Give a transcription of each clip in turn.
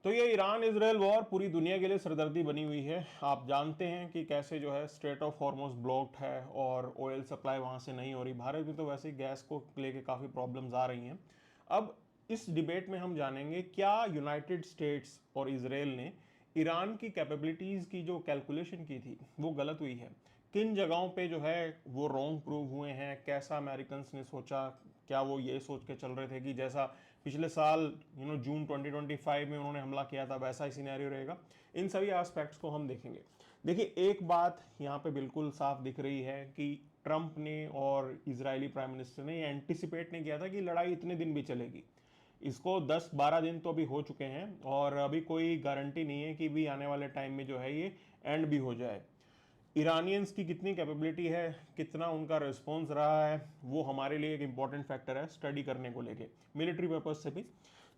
तो ये Iran Israel war पूरी दुनिया के लिए सरदर्दी बनी हुई है। आप जानते हैं कि कैसे जो है स्ट्रेट ऑफ हॉर्मुज़ ब्लॉक्ड है और ऑयल सप्लाई वहाँ से नहीं हो रही। भारत में तो वैसे ही गैस को लेके काफ़ी प्रॉब्लम्स आ रही हैं। अब इस डिबेट में हम जानेंगे क्या यूनाइटेड स्टेट्स और इसराइल ने ईरान की कैपेबिलिटीज़ की जो कैलकुलेशन की थी वो गलत हुई है, किन जगहों पे जो है वो रॉन्ग प्रूव हुए हैं, कैसा अमेरिकन ने सोचा, क्या वो ये सोच के चल रहे थे कि जैसा पिछले साल जून 2025 में उन्होंने हमला किया था वैसा ही सिनेरियो रहेगा। इन सभी एस्पेक्ट्स को हम देखेंगे। देखिए, एक बात यहाँ पे बिल्कुल साफ दिख रही है कि ट्रंप ने और इजरायली प्राइम मिनिस्टर ने ये एंटिसिपेट नहीं किया था कि लड़ाई इतने दिन भी चलेगी। इसको 10-12 दिन तो अभी हो चुके हैं और अभी कोई गारंटी नहीं है कि भी आने वाले टाइम में जो है ये एंड भी हो जाए। ईरानियंस की कितनी कैपेबिलिटी है, कितना उनका रिस्पॉन्स रहा है, वो हमारे लिए एक इंपॉर्टेंट फैक्टर है स्टडी करने को लेके, मिलिट्री पर्पज से भी।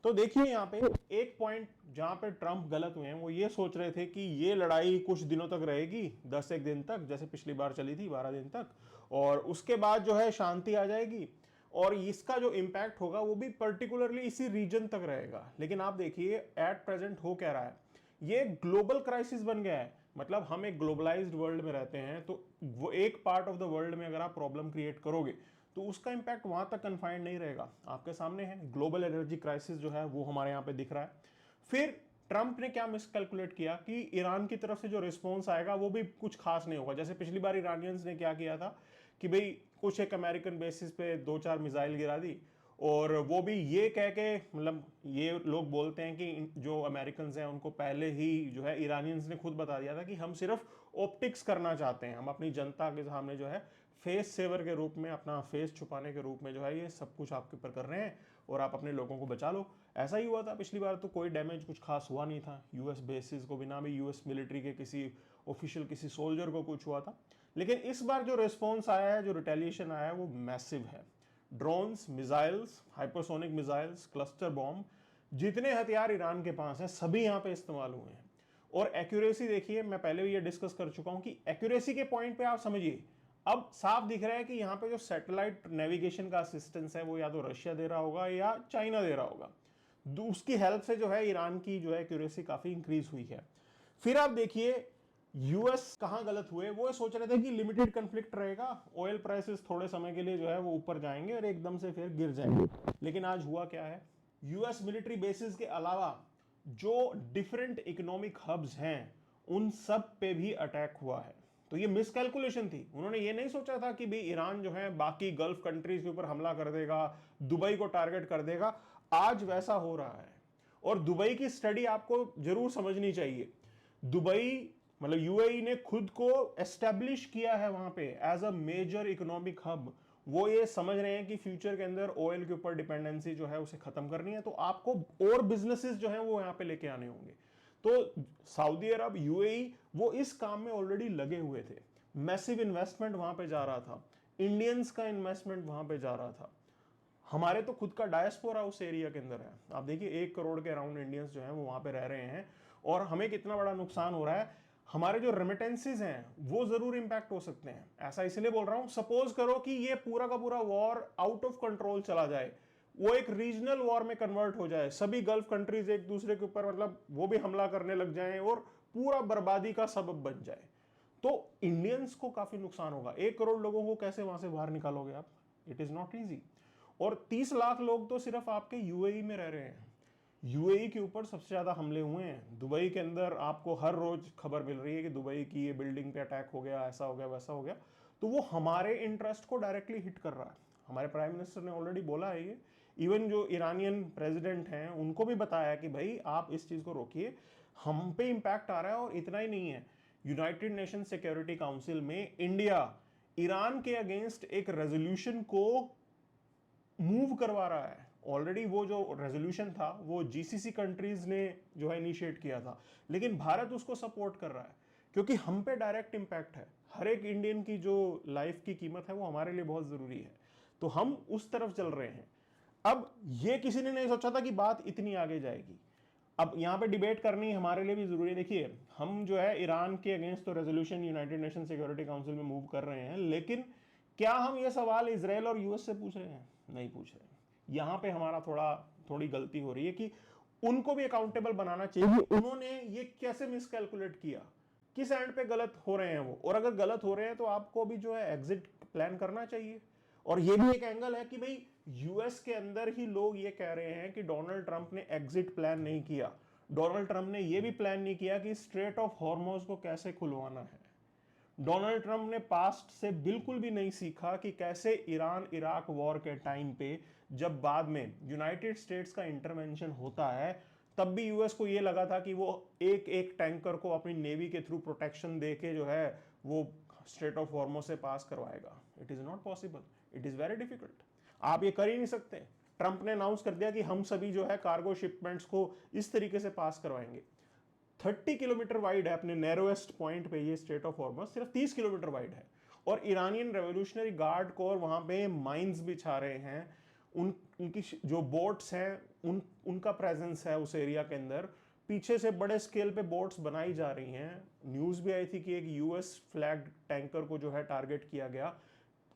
तो देखिए, यहाँ पे एक पॉइंट जहां पे ट्रंप गलत हुए हैं वो ये सोच रहे थे कि ये लड़ाई कुछ दिनों तक रहेगी, 10 एक दिन तक, जैसे पिछली बार चली थी 12 दिन तक, और उसके बाद जो है शांति आ जाएगी और इसका जो इम्पैक्ट होगा वो भी पर्टिकुलरली इसी रीजन तक रहेगा। लेकिन आप देखिए एट प्रेजेंट हो क्या रहा है, ये ग्लोबल क्राइसिस बन गया है। मतलब हम एक ग्लोबलाइज्ड वर्ल्ड में रहते हैं, तो वो एक पार्ट ऑफ द वर्ल्ड में अगर आप प्रॉब्लम क्रिएट करोगे तो उसका इंपैक्ट वहां तक कन्फाइंड नहीं रहेगा। आपके सामने है ग्लोबल एनर्जी क्राइसिस जो है वो हमारे यहाँ पे दिख रहा है। फिर ट्रंप ने क्या मिसकैलकुलेट किया कि ईरान की तरफ से जो रिस्पॉन्स आएगा वो भी कुछ खास नहीं होगा। जैसे पिछली बार ईरानियंस ने क्या किया था कि भाई कुछ एक अमेरिकन बेसिस पे 2-4 मिसाइल गिरा दी, और वो भी ये कह के, मतलब ये लोग बोलते हैं कि जो अमेरिकन हैं उनको पहले ही जो है ईरानियंस ने खुद बता दिया था कि हम सिर्फ ऑप्टिक्स करना चाहते हैं, हम अपनी जनता के सामने जो है फेस सेवर के रूप में, अपना फेस छुपाने के रूप में जो है ये सब कुछ आपके ऊपर कर रहे हैं और आप अपने लोगों को बचा लो। ऐसा ही हुआ था पिछली बार, तो कोई डैमेज कुछ खास हुआ नहीं था यूएस बेसिस को, बिना भी यूएस मिलिट्री के किसी ऑफिशियल किसी सोल्जर को कुछ हुआ था। लेकिन इस बार जो रिस्पॉन्स आया है, जो रिटेलिएशन आया है, वो मैसिव है। Drones, missiles, hypersonic missiles, cluster bomb, जितने हथियार ईरान के पास हैं सभी यहां पे इस्तेमाल हुए हैं। और एक्यूरेसी देखिए, मैं पहले भी ये डिस्कस कर चुका हूं कि एक्यूरेसी के पॉइंट पे आप समझिए, अब साफ दिख रहा है कि यहां पे जो सैटेलाइट नेविगेशन का असिस्टेंस है वो या तो रशिया दे रहा होगा या चाइना दे रहा होगा। उसकी हेल्प से जो है ईरान की जो है एक्यूरेसी काफी इंक्रीज हुई है। फिर आप देखिए यूएस कहां गलत हुए, वो सोच रहे थे कि लिमिटेड कन्फ्लिक्ट रहेगा, ऑयल प्राइसेस थोड़े समय के लिए जो है वो ऊपर जाएंगे और एकदम से फिर गिर जाएंगे। लेकिन आज हुआ क्या है, यूएस मिलिट्री बेसिस के अलावा जो डिफरेंट इकोनॉमिक हब्स हैं उन सब पे भी अटैक हुआ है। तो ये मिसकैलकुलेशन थी। उन्होंने ये नहीं सोचा था कि भाई ईरान जो है बाकी गल्फ कंट्रीज के ऊपर हमला कर देगा, दुबई को टारगेट कर देगा। आज वैसा हो रहा है। और दुबई की स्टडी आपको जरूर समझनी चाहिए। दुबई, मतलब यूएई ने खुद को एस्टेब्लिश किया है वहां पे as a major economic hub. वो ये समझ रहे हैं कि फ्यूचर के अंदर ऑयल के ऊपर डिपेंडेंसी जो है उसे खत्म करनी है, तो आपको और बिजनेसेस जो है वो यहां पे लेके आने होंगे। तो सऊदी अरब, यूएई, वो इस काम में ऑलरेडी लगे हुए थे। मैसिव इन्वेस्टमेंट वहां पे जा रहा था, इंडियंस का इन्वेस्टमेंट वहां पे जा रहा था। हमारे तो खुद का डायस्पोरा उस एरिया के अंदर है। आप देखिए 1 करोड़ के अराउंड इंडियंस जो हैं वो वहां पे रह रहे हैं, और हमें कितना बड़ा नुकसान हो रहा है। हमारे जो रेमिटेंसेज हैं वो जरूर इंपैक्ट हो सकते हैं। ऐसा इसलिए बोल रहा हूं, सपोज करो कि ये पूरा का पूरा वॉर आउट ऑफ कंट्रोल चला जाए, वो एक रीजनल वॉर में कन्वर्ट हो जाए, सभी गल्फ कंट्रीज एक दूसरे के ऊपर मतलब वो भी हमला करने लग जाएं और पूरा बर्बादी का सबब बन जाए, तो इंडियंस को काफी नुकसान होगा। 1 करोड़ लोगों को कैसे वहां से बाहर निकालोगे आप? It is not easy. और 30 लाख लोग तो सिर्फ आपके यूएई में रह रहे हैं। यूएई के ऊपर सबसे ज्यादा हमले हुए हैं। दुबई के अंदर आपको हर रोज खबर मिल रही है कि दुबई की ये बिल्डिंग पे अटैक हो गया, ऐसा हो गया, वैसा हो गया। तो वो हमारे इंटरेस्ट को डायरेक्टली हिट कर रहा है। हमारे प्राइम मिनिस्टर ने ऑलरेडी बोला है ये। इवन जो ईरानियन प्रेसिडेंट हैं उनको भी बताया कि भाई आप इस चीज को रोकिए, हम पे इंपैक्ट आ रहा है। और इतना ही नहीं है, यूनाइटेड नेशन सिक्योरिटी काउंसिल में इंडिया ईरान के अगेंस्ट एक रेजोल्यूशन को मूव करवा रहा है। ऑलरेडी वो जो रेजोल्यूशन था वो जीसीसी कंट्रीज ने जो है इनिशिएट किया था, लेकिन भारत उसको सपोर्ट कर रहा है क्योंकि हम पे डायरेक्ट इंपैक्ट है। हर एक इंडियन की जो लाइफ की कीमत है वो हमारे लिए बहुत जरूरी है, तो हम उस तरफ चल रहे हैं। अब ये किसी ने नहीं सोचा था कि बात इतनी आगे जाएगी। अब यहां पे डिबेट करनी हमारे लिए भी जरूरी है। देखिए, हम जो है ईरान के अगेंस्ट तो resolution United nation security council में मूव कर रहे हैं, लेकिन क्या हम ये सवाल इसराइल और यूएस से पूछ रहे हैं? नहीं पूछ रहे हैं। यहां पे हमारा थोड़ी गलती हो रही है कि उनको भी अकाउंटेबल बनाना चाहिए कि उन्होंने ये कैसे मिसकैलकुलेट किया, किस एंड पे गलत हो रहे हैं वो, और अगर गलत हो रहे हैं तो आपको भी जो है एग्जिट प्लान करना चाहिए। और ये भी एक एंगल है कि भाई यूएस के अंदर ही लोग ये कह रहे हैं कि डोनाल्ड ट्रंप ने एग्जिट प्लान नहीं किया, डोनाल्ड ट्रंप ने ये भी प्लान नहीं किया कि स्ट्रेट ऑफ हॉर्मोज को कैसे खुलवाना है। डोनाल्ड ट्रंप ने पास्ट से बिल्कुल भी नहीं सीखा कि कैसे ईरान इराक वॉर के टाइम पे जब बाद में यूनाइटेड स्टेट्स का इंटरवेंशन होता है, तब भी यूएस को यह लगा था कि वो एक एक टैंकर को अपनी नेवी के थ्रू प्रोटेक्शन देके जो है वो स्ट्रेट ऑफ हॉर्मोज से पास करवाएगा। It is not possible, it is very difficult, आप ये कर ही नहीं सकते। ट्रंप ने अनाउंस कर दिया कि हम सभी जो है कार्गो शिपमेंट्स को इस तरीके से पास करवाएंगे। 30 किलोमीटर वाइड है अपने नैरोएस्ट पॉइंट पे ये स्ट्रेट ऑफ हॉर्मस, सिर्फ 30 किलोमीटर वाइड है। और ईरानियन रेवोल्यूशनरी गार्ड कोर वहां पे माइंस बिछा रहे हैं, उनकी जो बोट्स हैं उनका प्रेजेंस है उस एरिया के अंदर। पीछे से बड़े स्केल पे बोट्स बनाई जा रही हैं। न्यूज भी आई थी कि एक यूएस फ्लैग टैंकर को जो है टारगेट किया गया।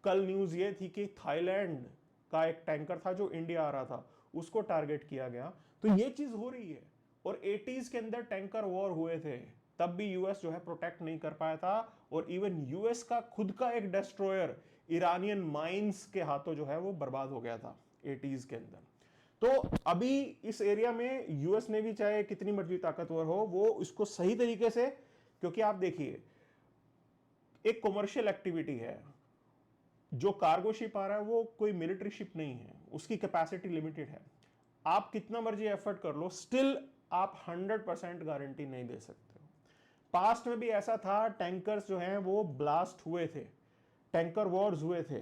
कल न्यूज ये थी कि थाईलैंड का एक टैंकर था जो इंडिया आ रहा था, उसको टारगेट किया गया। तो ये चीज हो रही है। और 80s के अंदर टैंकर वॉर हुए थे, तब भी यूएस जो है प्रोटेक्ट नहीं कर पाया था। और इवन यूएस का खुद का एक डिस्ट्रॉयर ईरानियन माइंस के हाथों जो है वो बर्बाद हो गया था 80s के अंदर। तो अभी इस एरिया में यूएस ने भी चाहे कितनी मर्जी ताकतवर हो, वो इसको सही तरीके से, क्योंकि आप देखिए एक कॉमर्शियल एक्टिविटी है, जो कार्गो शिप आ रहा है वो कोई मिलिट्री शिप नहीं है, उसकी कैपेसिटी लिमिटेड है। आप कितना मर्जी एफर्ट कर लो, स्टिल आप 100% गारंटी नहीं दे सकते हो। पास्ट में भी ऐसा था, टैंकर्स जो हैं वो ब्लास्ट हुए थे, टैंकर वॉर्स हुए थे।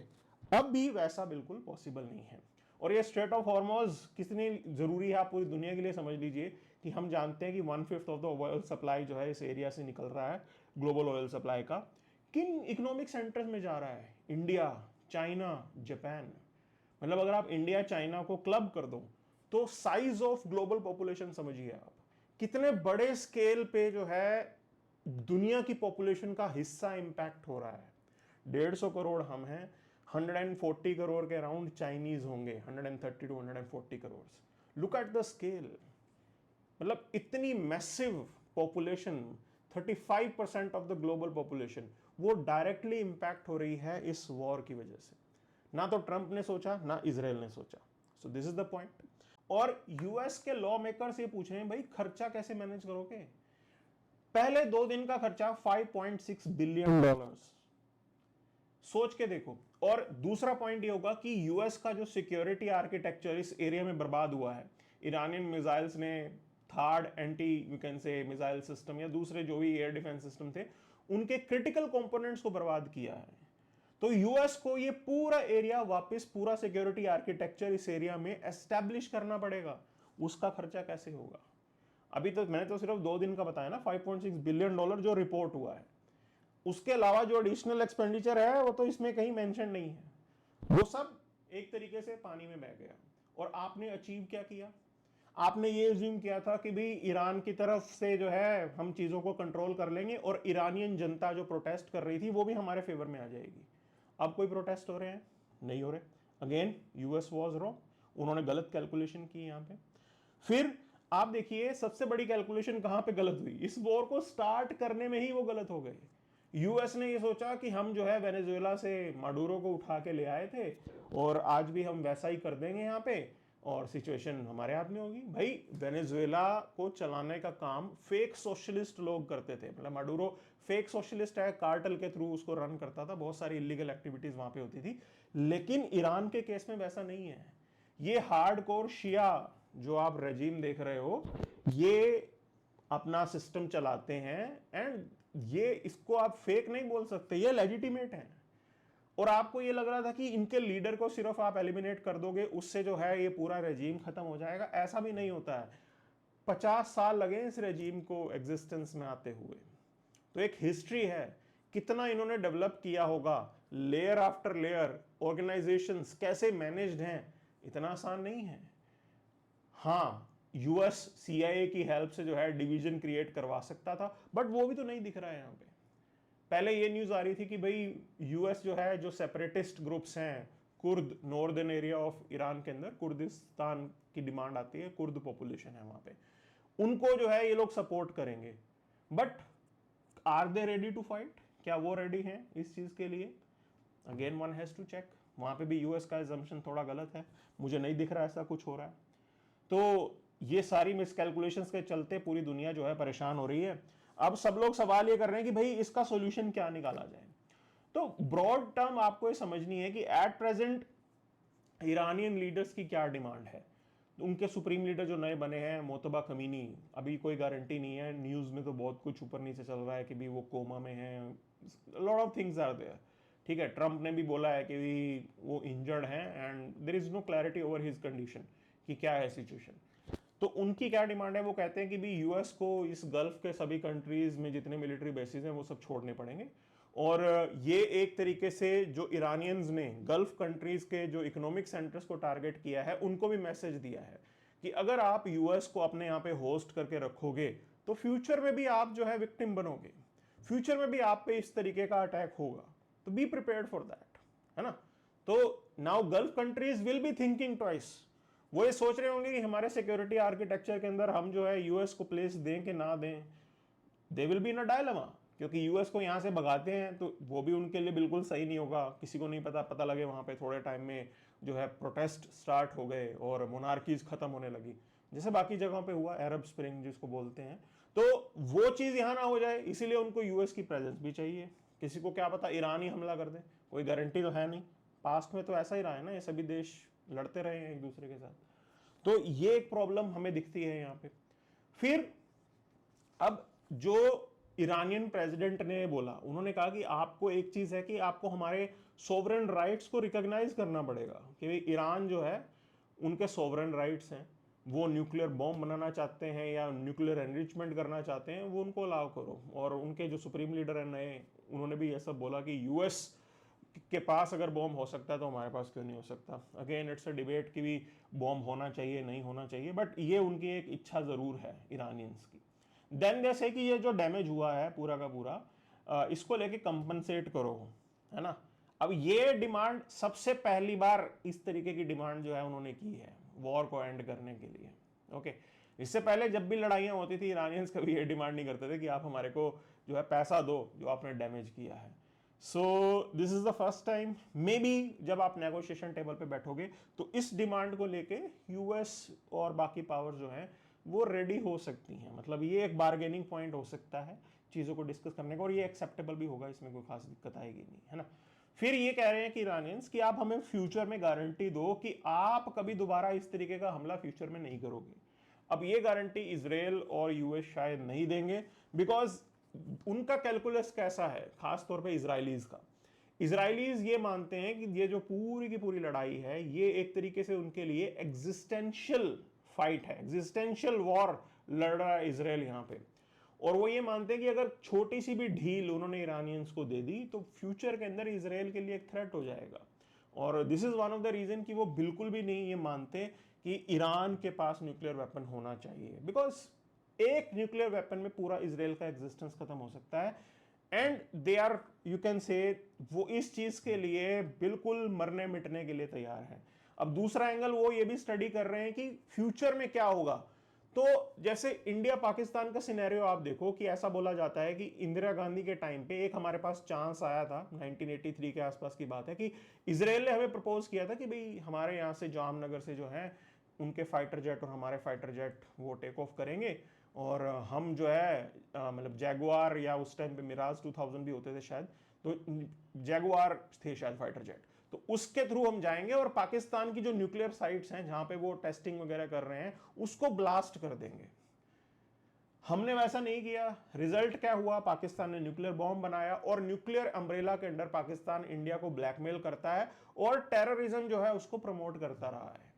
अब भी वैसा बिल्कुल पॉसिबल नहीं है। और ये स्ट्रेट ऑफ हॉर्मोज कितनी जरूरी है आप पूरी दुनिया के लिए समझ लीजिए कि हम जानते हैं कि 1/5 ऑफ द ऑयल सप्लाई जो है इस एरिया से निकल रहा है, ग्लोबल ऑयल सप्लाई का। किन इकोनॉमिक सेंटर्स में जा रहा है? India, China, Japan. मतलब अगर आप इंडिया चाइना को क्लब कर दो तो साइज ऑफ ग्लोबल पॉपुलेशन समझिए आप, कितने बड़े स्केल पे जो है दुनिया की पॉपुलेशन का हिस्सा इंपैक्ट हो रहा है। 150 करोड़ हम हैं, 140 करोड़ के अराउंड चाइनीज होंगे, 130 to 140 crore. Look at the scale, मतलब इतनी massive population, 35% of the global population वो डायरेक्टली इंपैक्ट हो रही है इस वॉर की वजह से। ना तो ट्रंप ने सोचा, ना इजराइल ने सोचा। सो दिस इज द पॉइंट। और यूएस के लॉ मेकर्स ये पूछ रहे हैं भाई खर्चा कैसे मैनेज करोगे? पहले 2 दिन का खर्चा $5.6 बिलियन, सोच के देखो। और दूसरा पॉइंट ये होगा कि यूएस का जो सिक्योरिटी आर्किटेक्चर इस एरिया में बर्बाद हुआ है, ईरानियन मिसाइल्स ने थर्ड एंटी यू कैन से मिसाइल सिस्टम या दूसरे जो भी एयर डिफेंस सिस्टम थे, उनके क्रिटिकल कंपोनेंट्स को बर्बाद किया है। तो यूएस को ये पूरा एरिया वापस, पूरा सिक्योरिटी आर्किटेक्चर इस एरिया में एस्टैब्लिश करना पड़ेगा। उसका खर्चा कैसे होगा? अभी तो मैंने तो सिर्फ 2 दिन का बताया ना, $5.6 बिलियन जो रिपोर्ट हुआ है। उसके अलावा जो एडिशनल एक्सपेंडिचर है वो तो इसमें कहीं मेंशन नहीं है। वो सब एक तरीके से पानी में बह गया। और आपने अचीव क्या किया? आपने ये अज्यूम किया था कि भाई ईरान की तरफ से जो है हम चीजों को कंट्रोल कर लेंगे और ईरानियन जनता जो प्रोटेस्ट कर रही थी वो भी हमारे फेवर में आ जाएगी। अब कोई प्रोटेस्ट हो रहे हैं? नहीं हो रहे। अगेन यूएस वाज रॉन्ग, उन्होंने गलत कैलकुलेशन की यहां पे। फिर आप देखिए सबसे बड़ी कैलकुलेशन कहां पे गलत हुई, इस वॉर को स्टार्ट करने में ही वो गलत हो गए। यूएस ने ये सोचा कि हम जो है वेनेजुएला से माडुरो को उठा के ले आए थे और आज भी हम वैसा ही कर देंगे यहाँ पे और सिचुएशन हमारे हाथ में होगी। भाई वेनेजुएला को चलाने का काम फेक सोशलिस्ट लोग करते थे, मतलब माडुरो फेक सोशलिस्ट है, कार्टल के थ्रू उसको रन करता था, बहुत सारी इलीगल एक्टिविटीज वहां पे होती थी। लेकिन ईरान के केस में वैसा नहीं है। ये हार्डकोर शिया जो आप रेजीम देख रहे हो, ये अपना सिस्टम चलाते हैं एंड ये इसको आप फेक नहीं बोल सकते, ये लेजिटिमेट है। और आपको ये लग रहा था कि इनके लीडर को सिर्फ आप एलिमिनेट कर दोगे उससे जो है ये पूरा रेजीम खत्म हो जाएगा, ऐसा भी नहीं होता है। 50 साल लगे इस रेजीम को एग्जिस्टेंस में आते हुए। तो एक हिस्ट्री है, कितना इन्होंने डेवलप किया होगा, लेयर आफ्टर लेयर, ऑर्गेनाइजेशंस कैसे मैनेज्ड हैं, इतना आसान नहीं है। हाँ, यूएस सीआईए की हेल्प से जो है डिवीजन क्रिएट करवा सकता था, बट वो भी तो नहीं दिख रहा है यहां पे। पहले ये न्यूज आ रही थी कि भाई यूएस जो है, जो सेपरेटिस्ट ग्रुप्स हैं, Kurd, northern area of Iran के अंदर कुर्दिस्तान की डिमांड आती है, कुर्द पॉपुलेशन है वहां पे, उनको जो है ये लोग सपोर्ट करेंगे। But are they ready to fight? क्या वो रेडी हैं इस चीज के लिए? Again one has to check. वहां पे भी यूएस का एजम्पशन थोड़ा गलत है, मुझे नहीं दिख रहा ऐसा कुछ हो रहा है। तो ये सारी मिसकैलकुलेशंस के चलते पूरी दुनिया जो है परेशान हो रही है। अब सब लोग सवाल ये कर रहे हैं कि भाई इसका सॉल्यूशन क्या निकाला जाए। तो ब्रॉड टर्म आपको ये समझनी है कि एट प्रेजेंट ईरानियन लीडर्स की क्या डिमांड है। उनके सुप्रीम लीडर जो नए बने हैं मोतबा खमीनी, अभी कोई गारंटी नहीं है, न्यूज में तो बहुत कुछ ऊपर नीचे चल रहा है कि भी वो कोमा में है, lot of things are there. ठीक है, ट्रंप ने भी बोला है कि भी वो इंजर्ड हैं and there is no clarity over his condition कि क्या है सिचुएशन। तो उनकी क्या डिमांड है? वो कहते हैं कि भी यूएस को इस गल्फ के सभी कंट्रीज में जितने मिलिट्री बेसिस हैं वो सब छोड़ने पड़ेंगे। और ये एक तरीके से जो ईरानियंस ने गल्फ कंट्रीज के जो इकोनॉमिक सेंटर्स को टारगेट किया है उनको भी मैसेज दिया है कि अगर आप यूएस को अपने यहाँ पे होस्ट करके रखोगे तो फ्यूचर में भी आप जो है विक्टिम बनोगे, फ्यूचर में भी आप पे इस तरीके का अटैक होगा, तो बी प्रिपेयर्ड फॉर दैट, है ना। तो now gulf countries will be thinking twice. वो ये सोच रहे होंगे कि हमारे सिक्योरिटी आर्किटेक्चर के अंदर हम जो है यूएस को प्लेस दें कि ना दें। They will be in a dilemma, क्योंकि यूएस को यहां से भगाते हैं तो वो भी उनके लिए बिल्कुल सही नहीं होगा। किसी को नहीं पता लगे वहां पे थोड़े टाइम में जो है प्रोटेस्ट स्टार्ट हो गए और मोनार्कीज खत्म होने लगी, जैसे बाकी जगहों पे हुआ, अरब स्प्रिंग जिसको बोलते हैं। तो वो चीज यहां ना हो जाए, इसीलिए उनको यूएस की प्रेजेंस भी चाहिए। किसी को क्या पता ईरान ही हमला कर दे, कोई गारंटी तो है नहीं। पास्ट में तो ऐसा ही रहा है ना, ये सभी देश लड़ते रहे हैं एक दूसरे के साथ। तो ये एक प्रॉब्लम हमें दिखती है यहां पे। फिर अब जो ईरानियन प्रेसिडेंट ने बोला, उन्होंने कहा कि आपको एक चीज है कि आपको हमारे सोवरेन राइट्स को रिकॉग्नाइज करना पड़ेगा कि ईरान जो है उनके सोवरेन राइट्स हैं, वो न्यूक्लियर बॉम्ब बनाना चाहते हैं या न्यूक्लियर एनरिचमेंट करना चाहते हैं, वो उनको अलाउ करो। और उनके जो सुप्रीम लीडर है नए, उन्होंने भी ये सब बोला कि यूएस के पास अगर बॉम्ब हो सकता है तो हमारे पास क्यों नहीं हो सकता। अगेन इट्स अ डिबेट कि भी बॉम्ब होना चाहिए नहीं होना चाहिए, बट ये उनकी एक इच्छा जरूर है ईरानियंस की। देन जैसे कि ये जो डैमेज हुआ है पूरा का पूरा, इसको लेके कंपनसेट करो, है ना। अब ये डिमांड सबसे पहली बार इस तरीके की डिमांड जो है उन्होंने की है वॉर को एंड करने के लिए। ओके, इससे पहले जब भी लड़ाइयां होती थी ईरानियंस कभी ये डिमांड नहीं करते थे कि आप हमारे को जो है पैसा दो जो आपने डैमेज किया है। सो this is the first time may be जब आप नेगोशिएशन टेबल पे बैठोगे तो इस डिमांड को लेके यूएस और बाकी पावर जो है वो रेडी हो सकती हैं। मतलब ये एक बार्गेनिंग पॉइंट हो सकता है चीज़ों को डिस्कस करने का, और ये एक्सेप्टेबल भी होगा, इसमें कोई खास दिक्कत आएगी नहीं, है ना। फिर ये कह रहे हैं कि ईरानियंस कि आप हमें फ्यूचर में गारंटी दो कि आप कभी दोबारा इस तरीके का हमला फ्यूचर में नहीं करोगे। अब ये गारंटी इजराइल और यूएस शायद नहीं देंगे, बिकॉज उनका कैलकुलस कैसा है, खास तौर पे इजरायलीज का। इजरायलीज ये मानते हैं कि ये जो पूरी की पूरी लड़ाई है ये एक तरीके से उनके लिए एग्जिस्टेंशियल फाइट है, एग्जिस्टेंशियल वॉर लड़ रहा है इसराइल यहां पे। और वो ये मानते हैं कि अगर छोटी सी भी ढील उन्होंने ईरानियंस को दे दी तो फ्यूचर के अंदर इसराइल के लिए एक थ्रेट हो जाएगा। और this is one of the reason कि वो बिल्कुल भी नहीं ये मानते कि ईरान के पास न्यूक्लियर वेपन होना चाहिए, बिकॉज एक न्यूक्लियर वेपन में पूरा इसराइल का एग्जिस्टेंस खत्म हो सकता है। And they are, you can say, वो इस चीज के लिए बिल्कुल मरने मिटने के लिए तैयार है। अब दूसरा एंगल वो ये भी स्टडी कर रहे हैं कि फ्यूचर में क्या होगा। तो जैसे इंडिया पाकिस्तान का सिनेरियो आप देखो कि ऐसा बोला जाता है कि इंदिरा गांधी के टाइम पे एक हमारे पास चांस आया था, 1983 के आसपास की बात है, कि इसराइल ने हमें प्रपोज किया था कि भाई हमारे यहाँ से जामनगर से जो है उनके फाइटर जेट और हमारे फाइटर जेट वो टेक ऑफ करेंगे और हम जो है मतलब जैगुआर या उस टाइम पे मिराज 2000 भी होते थे शायद, तो जैगुआर थे शायद फाइटर जेट, तो उसके थ्रू हम जाएंगे और पाकिस्तान की जो न्यूक्लियर साइट्स हैं जहां पे वो टेस्टिंग वगैरह कर रहे हैं उसको ब्लास्ट कर देंगे। हमने वैसा नहीं किया। रिजल्ट क्या हुआ? पाकिस्तान ने न्यूक्लियर बॉम्ब बनाया और न्यूक्लियर अम्ब्रेला के अंडर पाकिस्तान इंडिया को ब्लैकमेल करता है और टेररिज्म जो है उसको प्रमोट करता रहा है।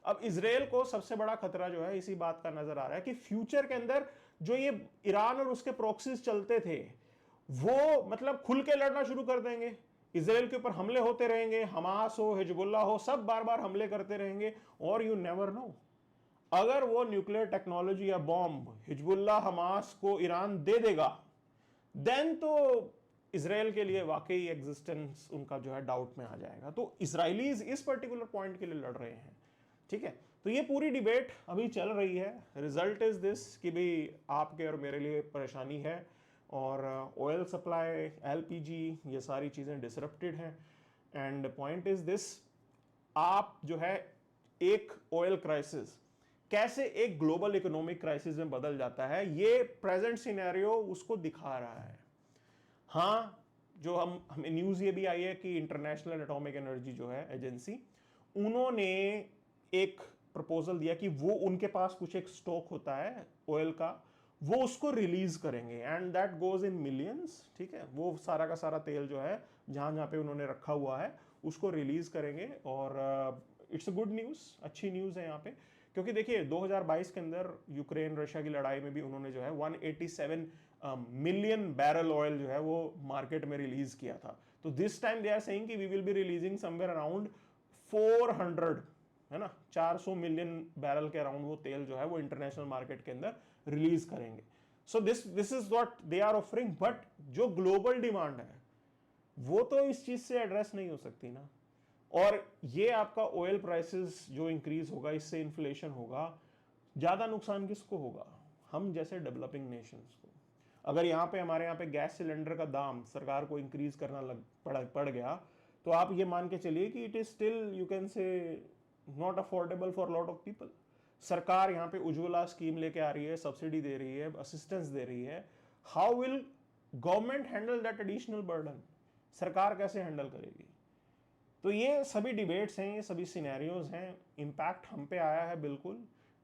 अब इसराइल को सबसे बड़ा खतरा जो है इसी बात का नजर आ रहा है कि फ्यूचर के अंदर जो ये ईरान और उसके प्रॉक्सीज चलते थे वो मतलब खुल के लड़ना शुरू कर देंगे, इसराइल के ऊपर हमले होते रहेंगे, हमास हो हिजबुल्लाह हो सब बार बार हमले करते रहेंगे। और यू नेवर नो, अगर वो न्यूक्लियर टेक्नोलॉजी या बॉम्ब हिजबुल्लाह हमास को ईरान दे देगा देन तो इसराइल के लिए वाकई एग्जिस्टेंस उनका जो है डाउट में आ जाएगा। तो इसराइलीज इस पर्टिकुलर पॉइंट के लिए लड़ रहे हैं, ठीक है। तो ये पूरी डिबेट अभी चल रही है। रिजल्ट इज दिस कि भाई आपके और मेरे लिए परेशानी है, और ऑयल सप्लाई, एलपीजी, ये सारी चीज़ें डिसरप्टेड हैं। एंड पॉइंट इज दिस, आप जो है एक ऑयल क्राइसिस कैसे एक ग्लोबल इकोनॉमिक क्राइसिस में बदल जाता है, ये प्रेजेंट सिनेरियो उसको दिखा रहा है। हाँ, जो हमें न्यूज़ ये भी आई है कि इंटरनेशनल एटॉमिक एनर्जी जो है एजेंसी, उन्होंने एक प्रपोजल दिया कि वो उनके पास कुछ एक स्टॉक होता है ऑयल का, वो उसको रिलीज करेंगे, and that goes in millions. ठीक है, वो सारा का सारा तेल जो है जहां जहां पे उन्होंने रखा हुआ है उसको रिलीज करेंगे। और इट्स अ गुड न्यूज़, अच्छी न्यूज़ है यहाँ पे, क्योंकि देखिए 2022 के अंदर यूक्रेन रशिया की लड़ाई में भी उन्होंने जो है 187 मिलियन बैरल ऑयल जो है वो मार्केट में रिलीज किया था। तो this time they are saying कि we will be releasing somewhere around 400, है ना, 400 मिलियन बैरल के अराउंड वो तेल जो है वो इंटरनेशनल मार्केट के अंदर रिलीज करेंगे। So this is what they are offering, but जो ग्लोबल डिमांड है वो तो इस चीज से एड्रेस नहीं हो सकती ना। और ये आपका ऑयल प्राइसेस जो इंक्रीज होगा, इससे इन्फ्लेशन होगा, ज्यादा नुकसान किसको होगा? हम जैसे डेवलपिंग नेशंस को। अगर यहाँ पे हमारे यहाँ पे गैस सिलेंडर का दाम सरकार को इंक्रीज करना पड़ गया, तो आप ये मान के चलिए कि it is still, you can से, not affordable for lot of people. सरकार यहाँ पे उज्ज्वला स्कीम लेके आ रही है, सब्सिडी दे रही है, असिस्टेंस दे रही है। How will government handle that additional burden? सरकार कैसे हैंडल करेगी? तो ये सभी डिबेट्स हैं, ये सभी सिनेरियोज हैं। इम्पैक्ट हम पे आया है बिल्कुल,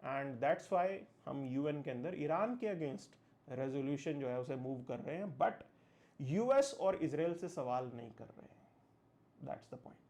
एंड दैट्स वाई हम यूएन के अंदर ईरान के अगेंस्ट रेजोल्यूशन जो है उसे मूव कर रहे हैं, बट यूएस और इसराइल से सवाल नहीं कर रहे हैं। That's the point.